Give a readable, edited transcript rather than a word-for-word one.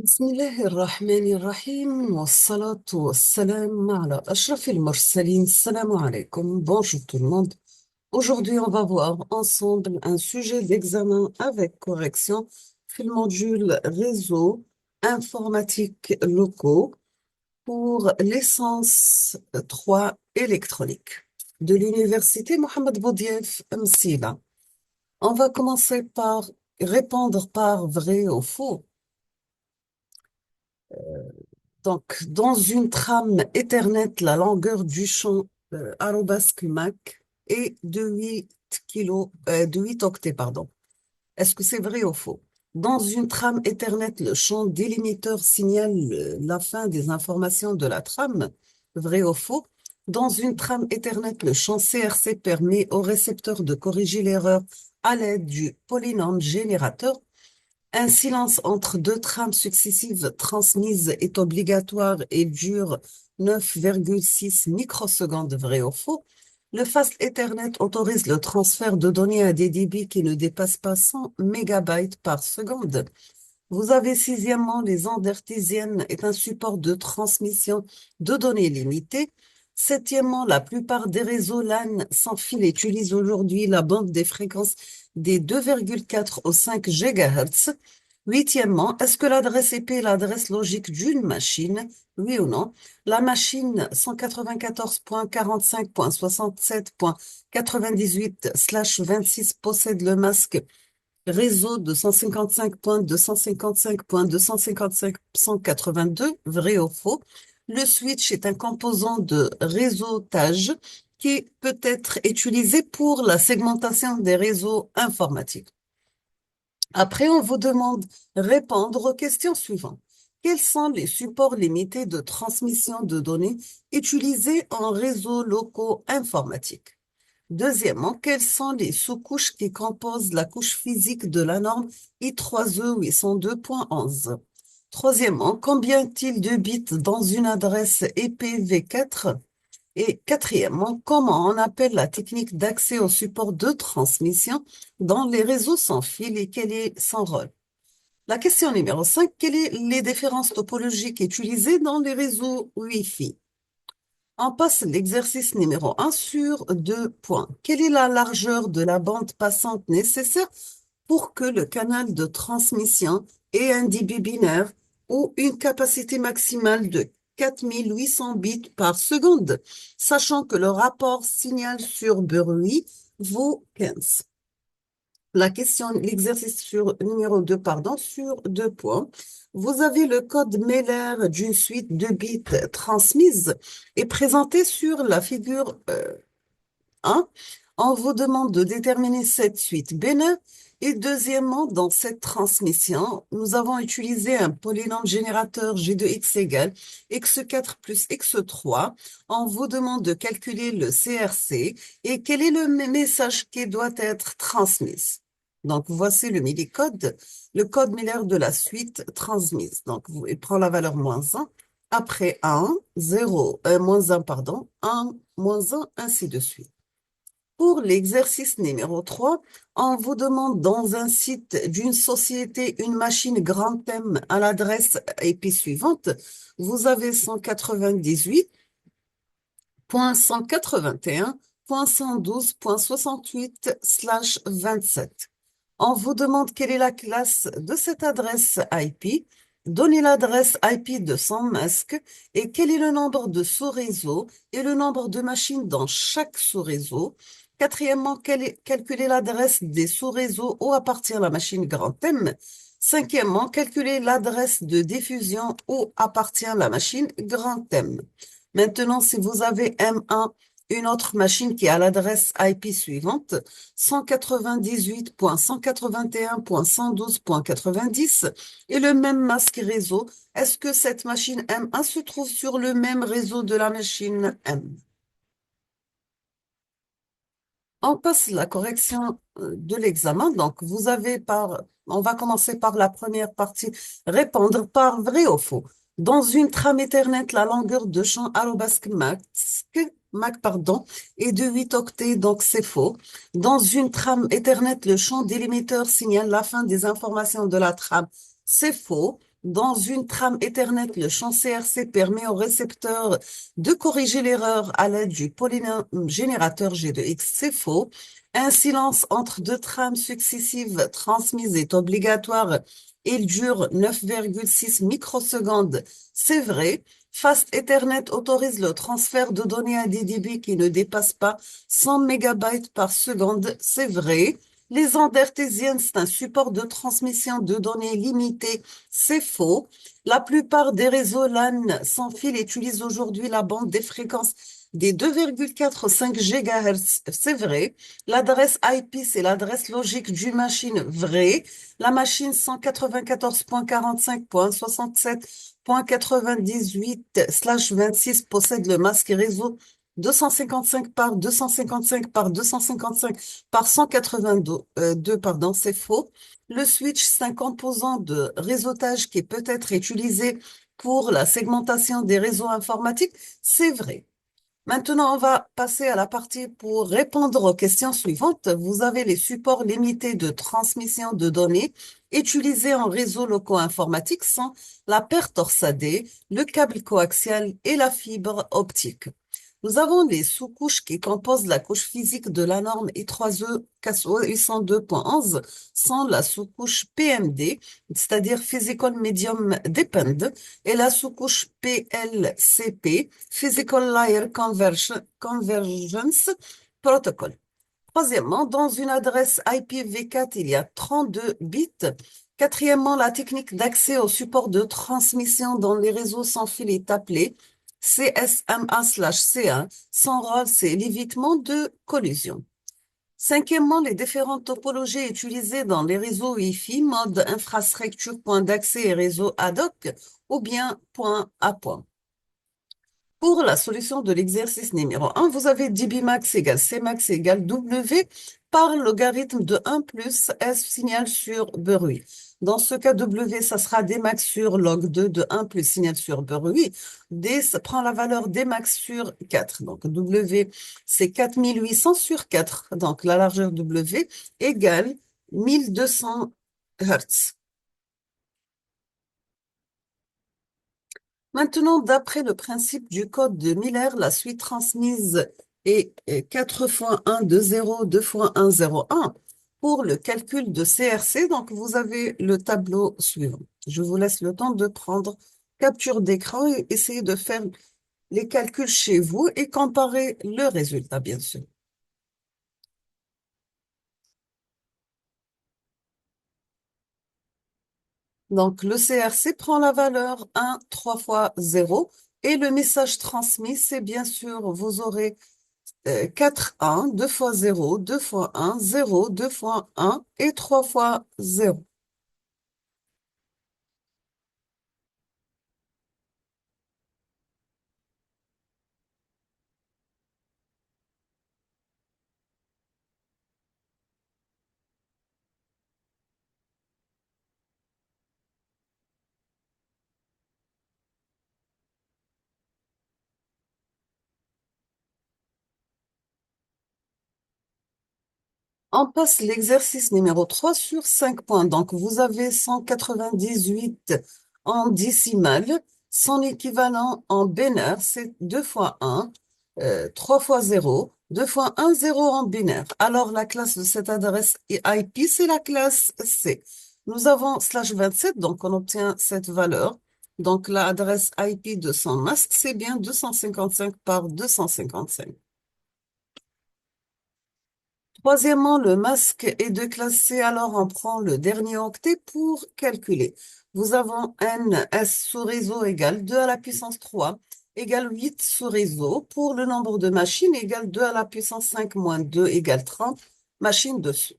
بسم الله الرحمن الرحيم والصلاة والسلام على أشرف المرسلين. Salam alaikum. Bonjour tout le monde. Aujourd'hui, on va voir ensemble un sujet d'examen avec correction في المodule réseau informatique locaux pour licence 3 électronique de l'université Mohamed Boudiaf Msila. On va commencer par répondre par vrai ou faux. Donc, dans une trame Ethernet, la longueur du champ arobase Mac est de 8 de 8 octets, pardon. Est-ce que c'est vrai ou faux? Dans une trame Ethernet, le champ délimiteur signale la fin des informations de la trame. Vrai ou faux? Dans une trame Ethernet, le champ CRC permet au récepteur de corriger l'erreur à l'aide du polynôme générateur. Un silence entre deux trames successives transmises est obligatoire et dure 9,6 microsecondes, vrai ou faux. Le Fast Ethernet autorise le transfert de données à des débits qui ne dépassent pas 100 mégabytes par seconde. Vous avez sixièmement, les ondes hertziennes est un support de transmission de données limitées. Septièmement, la plupart des réseaux LAN sans fil utilisent aujourd'hui la bande des fréquences des 2,4 au 5 GHz. Huitièmement, est-ce que l'adresse IP est l'adresse logique d'une machine? Oui ou non? La machine 194.45.67.98/26 possède le masque réseau 255.255.255.182, vrai ou faux. Le switch est un composant de réseautage qui peut être utilisé pour la segmentation des réseaux informatiques. Après, on vous demande de répondre aux questions suivantes. Quels sont les supports limités de transmission de données utilisés en réseaux locaux informatiques? Deuxièmement, quelles sont les sous-couches qui composent la couche physique de la norme I3E 802.11? Troisièmement, combien y a-t-il de bits dans une adresse IPv4? Et quatrièmement, comment on appelle la technique d'accès au support de transmission dans les réseaux sans fil et quel est son rôle? La question numéro 5, quelles sont les différences topologiques utilisées dans les réseaux Wi-Fi? On passe l'exercice numéro 1 sur 2 points. Quelle est la largeur de la bande passante nécessaire pour que le canal de transmission ait un débit binaire ou une capacité maximale de 4800 bits par seconde, sachant que le rapport signal sur bruit vaut 15? L'exercice numéro 2, pardon, sur 2 points. Vous avez le code Meller d'une suite de bits transmise et présenté sur la figure 1. On vous demande de déterminer cette suite binaire. Et deuxièmement, dans cette transmission, nous avons utilisé un polynôme générateur G de x égale x4 plus x3. On vous demande de calculer le CRC et quel est le message qui doit être transmis. Donc, voici le millicode, le code Miller de la suite transmise. Donc, il prend la valeur -1, après 1, 0, -1, pardon, 1, -1, ainsi de suite. Pour l'exercice numéro 3, on vous demande dans un site d'une société une machine grand M à l'adresse IP suivante. Vous avez 198.181.112.68/27. On vous demande quelle est la classe de cette adresse IP. Donnez l'adresse IP de son masque et quel est le nombre de sous-réseaux et le nombre de machines dans chaque sous-réseau. Quatrièmement, calculez l'adresse des sous-réseaux où appartient la machine grand M. Cinquièmement, calculez l'adresse de diffusion où appartient la machine grand M. Maintenant, si vous avez M1, une autre machine qui a l'adresse IP suivante, 198.181.112.90 et le même masque réseau, est-ce que cette machine M1 se trouve sur le même réseau de la machine M? On passe la correction de l'examen. Donc, on va commencer par la première partie, répondre par vrai ou faux. Dans une trame Ethernet, la longueur de champ arobase Mac, pardon, est de 8 octets, donc c'est faux. Dans une trame Ethernet, le champ délimiteur signale la fin des informations de la trame, c'est faux. Dans une trame Ethernet, le champ CRC permet au récepteur de corriger l'erreur à l'aide du polynôme générateur G de X. C'est faux. Un silence entre deux trames successives transmises est obligatoire. Il dure 9,6 microsecondes. C'est vrai. Fast Ethernet autorise le transfert de données à des débits qui ne dépassent pas 100 mégabytes par seconde. C'est vrai. Les ondes hertziennes, c'est un support de transmission de données limité. C'est faux. La plupart des réseaux LAN sans fil utilisent aujourd'hui la bande des fréquences des 2,45 GHz. C'est vrai. L'adresse IP, c'est l'adresse logique d'une machine. Vrai. La machine 195.45.67.98/26 possède le masque réseau 255 par 255 par 255 par 182, pardon, c'est faux. Le switch, c'est un composant de réseautage qui peut être utilisé pour la segmentation des réseaux informatiques. C'est vrai. Maintenant, on va passer à la partie pour répondre aux questions suivantes. Vous avez les supports limités de transmission de données utilisés en réseaux locaux informatiques sont la paire torsadée, le câble coaxial et la fibre optique. Nous avons les sous-couches qui composent la couche physique de la norme I3E 802.11 sont la sous-couche PMD, c'est-à-dire Physical Medium Depend, et la sous-couche PLCP, Physical Layer Convergence Protocol. Troisièmement, dans une adresse IPv4, il y a 32 bits. Quatrièmement, la technique d'accès au support de transmission dans les réseaux sans fil est appelée CSMA/C1. Son rôle, c'est l'évitement de collision. Cinquièmement, les différentes topologies utilisées dans les réseaux Wi-Fi, mode infrastructure, point d'accès et réseau ad hoc, ou bien point à point. Pour la solution de l'exercice numéro 1, vous avez dBmax égale Cmax égale W par logarithme de 1 plus S signal sur bruit. Dans ce cas, W, ça sera Dmax sur log 2 de 1 plus signal sur bruit. D, ça prend la valeur Dmax sur 4. Donc, W, c'est 4800 sur 4. Donc, la largeur W égale 1200 Hertz. Maintenant, d'après le principe du code de Miller, la suite transmise est 4 fois 1, 2, 0, 2 fois 1, 0, 1. Pour le calcul de CRC, donc vous avez le tableau suivant. Je vous laisse le temps de prendre capture d'écran et essayer de faire les calculs chez vous et comparer le résultat, bien sûr. Donc, le CRC prend la valeur 1, 3 fois 0 et le message transmis, c'est bien sûr, vous aurez 4, 1, 2 fois 0, 2 fois 1, 0, 2 fois 1 et 3 fois 0. On passe l'exercice numéro 3 sur 5 points. Donc, vous avez 198 en décimale. Son équivalent en binaire, c'est 2 fois 1, 3 fois 0, 2 fois 1, 0 en binaire. Alors, la classe de cette adresse IP, c'est la classe C. Nous avons /27, donc on obtient cette valeur. Donc, l'adresse IP de son masque, c'est bien 255 par 255. Troisièmement, le masque est de classe C, alors on prend le dernier octet pour calculer. Nous avons NS sous réseau égale 2 à la puissance 3 égale 8 sous réseau pour le nombre de machines égale 2 à la puissance 5 moins 2 égale 30 machines dessus.